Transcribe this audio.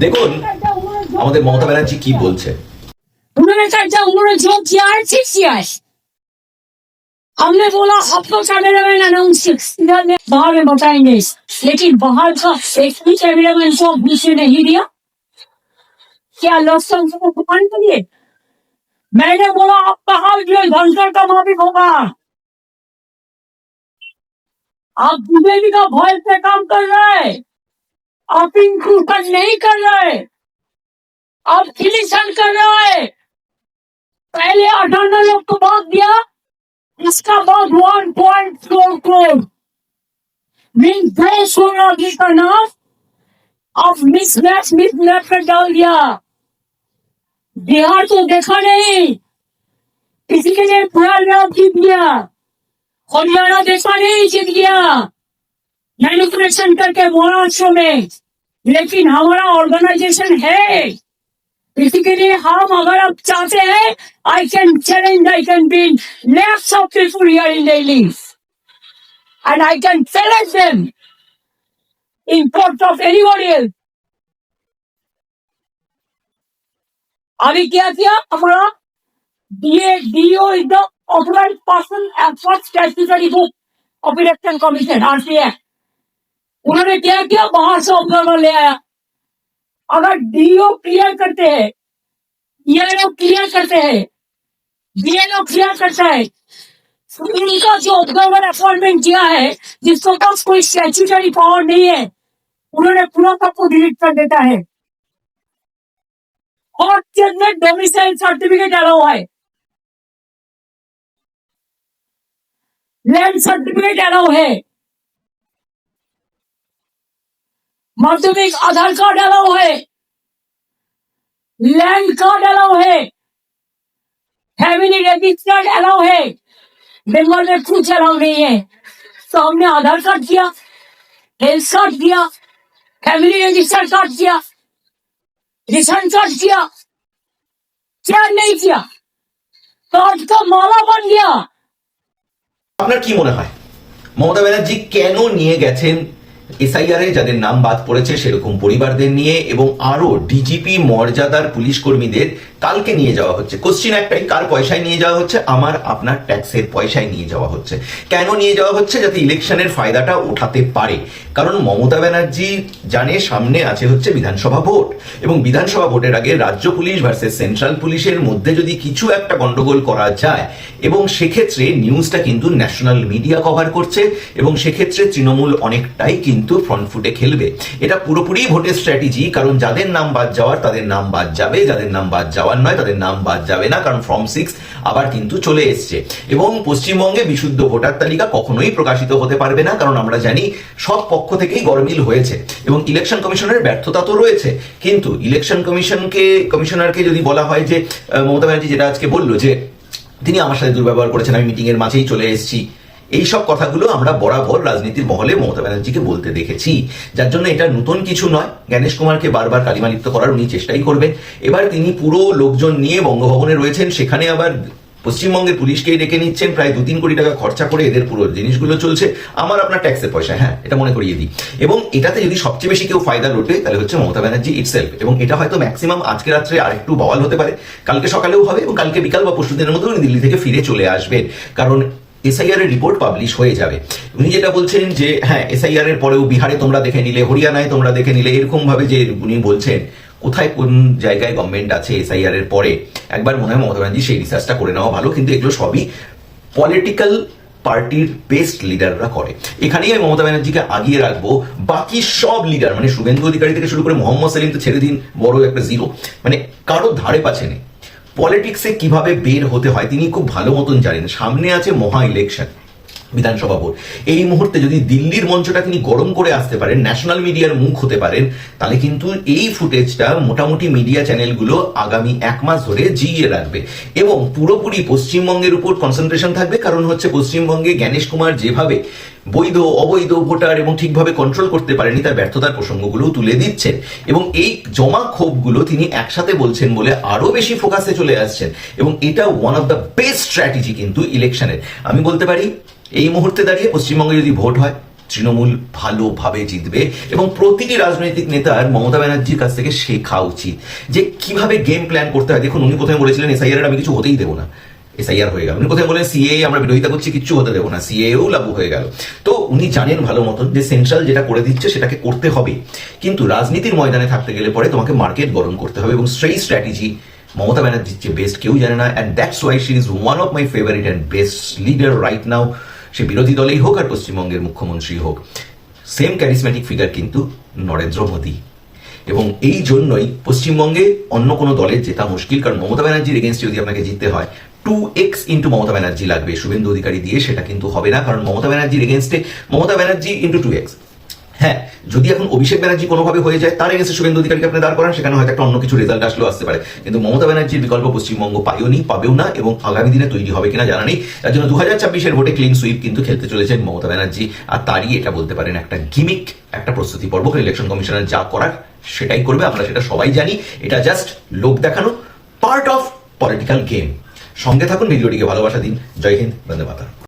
দেখুন আমাদের মমতা ব্যানার্জি কি বলছে। उन्होंने कहा उन्होंने जो किया है ठीक किया है। हमने बोला आपको कैमरामैन अनाउंस बाहर में बताएंगे, लेकिन बाहर का एक भी कैमरामैन को पीछे नहीं दिया। क्या लोकसभा को दुकान के लिए मैंने बोला आपका हाल जो धनकर का माफिक होगा। आप बीजेपी का भय से काम कर रहे, आप इंक्लूजन नहीं कर रहे, आप फिलिशन कर रहे। पहले 58 लोग को बात दिया, इसका बाद 1.4 करोड़ मीन 216 का नाम अब मिसमैच कर डाल दिया। बिहार तो देखा नहीं, किसी के लिए पूरा नाम जीत गया। हरियाणा देखा नहीं, जीत गया मैनिपुलेशन करके महाराष्ट्र में। लेकिन हमारा ऑर्गेनाइजेशन है, इसी के लिए हम अगर आप चाहते हैं, I can challenge, I can been next of people here in Delhi and I can challenge them in court of anybody else. अभी क्या किया हमारा DO is the authorized person as per statutory book of election commission RPF. उन्होंने क्या किया, बाहर से observer ले आया। अगर डीओ क्लियर करते हैं, ईआरओ क्लियर करते हैं, बीएलओ क्लियर करता है, उनका जो ऑब्जर्वर अपॉइंटमेंट किया है, जिसको पास कोई स्टैट्यूटरी पावर नहीं है, उन्होंने पूरा सबको डिलीट कर देता है। और डोमिसाइल सर्टिफिकेट अलाउ है, लैंड सर्टिफिकेट अलाउ है, माध्यमिक आधार कार्ड अलाउ है, लैंड कार्ड अलाउ है, फैमिली रजिस्टर्ड अलाउ है। बंगाल में कुछ अलाउ नहीं है। तो हमने आधार कार्ड दिया, हेल्थ कार्ड दिया, फैमिली रजिस्टर्ड कार्ड दिया, रेशन कार्ड दिया, क्या नहीं किया, कार्ड का माला बन गया। আপনার কি মনে হয় মমতা ব্যানার্জি কেন নিয়ে গেছেন এসআইআর এ যাদের নাম বাদ পড়েছে সেরকম পরিবারদের নিয়ে, এবং আরো ডিজিপি মর্যাদার পুলিশ কর্মীদের কালকে নিয়ে যাওয়া হচ্ছে? কোশ্চিন একটাই, কার পয়সায় নিয়ে যাওয়া হচ্ছে? আমার আপনার ট্যাক্সের পয়সায় নিয়ে যাওয়া হচ্ছে। কেন নিয়ে যাওয়া হচ্ছে? যাতে ইলেকশনের ফায়দাটা উঠাতে পারে। কারণ মমতা ব্যানার্জি জানে সামনে আছে হচ্ছে বিধানসভা ভোট, এবং বিধানসভা ভোটের আগে রাজ্য পুলিশ ভার্সেস সেন্ট্রাল পুলিশের মধ্যে যদি কিছু একটা গন্ডগোল করা যায়, এবং সেক্ষেত্রে নিউজটা কিন্তু ন্যাশনাল মিডিয়া কভার করছে, এবং সেক্ষেত্রে তৃণমূল অনেকটাই কিন্তু ফ্রন্ট ফুটে খেলবে। এটা পুরোপুরি ভোটের স্ট্র্যাটেজি, কারণ যাদের নাম বাদ যাওয়ার তাদের নাম বাদ যাবে, যাদের নাম বাদ যাওয়ার নয় তাদের নাম বাদ যাবে না, কারণ ফর্ম 6 আবার কিন্তু চলে এসছে। এবং পশ্চিমবঙ্গে বিশুদ্ধ ভোটার তালিকা কখনোই প্রকাশিত হতে পারবে না, কারণ আমরা জানি সব পক্ষ থেকেই গরমিল হয়েছে, এবং ইলেকশন কমিশনের ব্যর্থতা তো রয়েছে। কিন্তু ইলেকশন কমিশনারকে যদি বলা হয় যে মমতা ব্যানার্জি যেটা আজকে বললো যে তিনি আমার সাথে দুর্ব্যবহার করেছেন, আমি মিটিং এর মাঝেই চলে এসেছি, এইসব কথাগুলো আমরা বরাবর রাজনীতির মহলে মমতা ব্যানার্জিকে বলতে দেখেছি, যার জন্য এটা নতুন কিছু নয়। জ্ঞানেশ কুমারকে বারবার কালিমালিপ্ত করার উনি চেষ্টাই করবেন। এবার তিনি পুরো লোকজন নিয়ে বঙ্গভবনে রয়েছেন, সেখানে আবার পশ্চিমবঙ্গের পুলিশকেই ডেকে নিচ্ছেন, প্রায় 2-3 কোটি টাকা খরচা করে এদের পুরো জিনিসগুলো চলছে আমার আপনার ট্যাক্সের পয়সা, হ্যাঁ এটা মনে করিয়ে দিই। এবং এটাতে যদি সবচেয়ে বেশি কেউ ফায়দা লোটে তাহলে হচ্ছে মমতা ব্যানার্জি ইটসেলফ, এবং এটা হয়তো ম্যাক্সিমাম আজকে রাত্রে আরেকটু বওয়াল হতে পারে, কালকে সকালেও হবে, এবং কালকে বিকাল বা পরশু দিনের মধ্যে উনি দিল্লি থেকে ফিরে চলে আসবেন, কারণ এসআইআর এর রিপোর্ট পাবলিশ হয়ে যাবে। উনি যেটা বলছেন যে হ্যাঁ এসআইআর এর পরেও বিহারে তোমরা দেখে নিলে, হরিয়ানায় তোমরা দেখে নিলে, এরকম ভাবে যে উনি বলছেন, কোথায় কোন জায়গায় গভর্নমেন্ট আছে এসআইআর এর পরে একবার মনে হয় মমতা ব্যানার্জি সেই রিসার্চটা করে নেওয়া ভালো। কিন্তু এগুলো সবই পলিটিক্যাল পার্টির বেস্ট লিডাররা করে। এখানেই আমি মমতা ব্যানার্জিকে আগিয়ে রাখবো। বাকি সব লিডার মানে শুভেন্দু অধিকারী থেকে শুরু করে মোহাম্মদ সেলিম তো ছেড়ে দিন, বড় একটা জিরো, মানে কারো ধারে পাচ্ছে নেই। পলিটিক্সে কিভাবে বের হতে হয় তিনি খুব ভালো মতন জানেন। সামনে আছে মহা ইলেকশন, বিধানসভা ভোট। এই মুহূর্তে যদি দিল্লির মঞ্চটা তিনি গরম করে আসতে পারেন, ন্যাশনাল মিডিয়ার মুখ হতে পারেন, তাহলে কিন্তু এই ফুটেজটা মোটামুটি মিডিয়া চ্যানেলগুলো আগামী 1 মাস ধরে জিইয়ে রাখবে, এবং পুরোপুরি পশ্চিমবঙ্গের উপর কনসেন্ট্রেশন থাকবে। কারণ হচ্ছে পশ্চিমবঙ্গে জ্ঞানেশ কুমার যেভাবে বৈধ অবৈধ ভোটার এবং ঠিকভাবে কন্ট্রোল করতে পারেনি তার ব্যর্থতার প্রসঙ্গগুলো তুলে দিচ্ছেন, এবং এই জমা ক্ষোভগুলো তিনি একসাথে বলছেন বলে আরো বেশি ফোকাসে চলে আসছেন, এবং এটা one of the best strategy কিন্তু ইলেকশনের। আমি বলতে পারি এই মুহূর্তে দাঁড়িয়ে পশ্চিমবঙ্গে যদি ভোট হয় তৃণমূল ভালোভাবে জিতবে এবং প্রতিটি রাজনৈতিক নেতার মমতা ব্যানার্জির কাছ থেকে শেখা উচিত যে কিভাবে গেম প্ল্যান করতে হয়। দেখুন, উনি প্রথমে বলেছিলেন এসআইআর আমি কিছু হতেই দেবো না, এসআইআর হয়ে গেল। উনি কোথায় বলেন সিএ আমরা বিরোধিতা করছি, কিচ্ছু হতে দেবো না, সিএও লাগু হয়ে গেল। তো উনি জানেন ভালো মতন যে সেন্ট্রাল যেটা করে দিচ্ছে সেটাকে করতে হবে, কিন্তু রাজনীতির ময়দানে থাকতে গেলে পরে তোমাকে মার্কেট গরম করতে হবে এবং সেই স্ট্র্যাটেজি মমতা ব্যানার্জির চেয়ে বেস্ট কেউ জানে না। And that's why she is one of my favourite and best leader right now. সে বিরোধী দলেই হোক আর পশ্চিমবঙ্গের মুখ্যমন্ত্রী হোক, সেম ক্যারিসম্যাটিক ফিগার কিন্তু নরেন্দ্র মোদী। এবং এই জন্যই পশ্চিমবঙ্গে অন্য কোনো দলের জেতা মুশকিল, কারণ মমতা ব্যানার্জির এগেনস্টে যদি আপনাকে জিততে হয় 2x ইন্টু মমতা ব্যানার্জি লাগবে। শুভেন্দু অধিকারী দিয়ে সেটা কিন্তু হবে না, কারণ মমতা ব্যানার্জির এগেনস্টে মমতা ব্যানার্জি ইন্টু 2x। হ্যাঁ, যদি এখন অভিষেক ব্যানার্জি কোনোভাবে হয়ে যায়, তার এগেনস্টে শুভেন্দু অধিকারীকে আপনি দাঁড় করান, সেখানে হয়তো একটা অন্য কিছু রেজাল্ট আসলেও আসতে পারে, কিন্তু মমতা ব্যানার্জির বিকল্প পশ্চিমবঙ্গ পায়নি, পাবেও না এবং আগামী দিনে তৈরি হবে কিনা জানা নেই। তার জন্য 2026-এর ভোটে ক্লিন সুইপ কিন্তু খেলতে চলেছেন মমতা ব্যানার্জি, আর তারই এটা বলতে পারেন একটা গিমিক, একটা প্রস্তুতি পর্ব। ইলেকশন কমিশনার যা করার সেটাই করবে, আমরা সেটা সবাই জানি। এটা জাস্ট লোক দেখানো, পার্ট অফ পলিটিক্যাল গেম। সঙ্গে থাকুন, ভিডিওটিকে ভালোবাসা দিন। জয় হিন্দ, বন্দে মাতরম।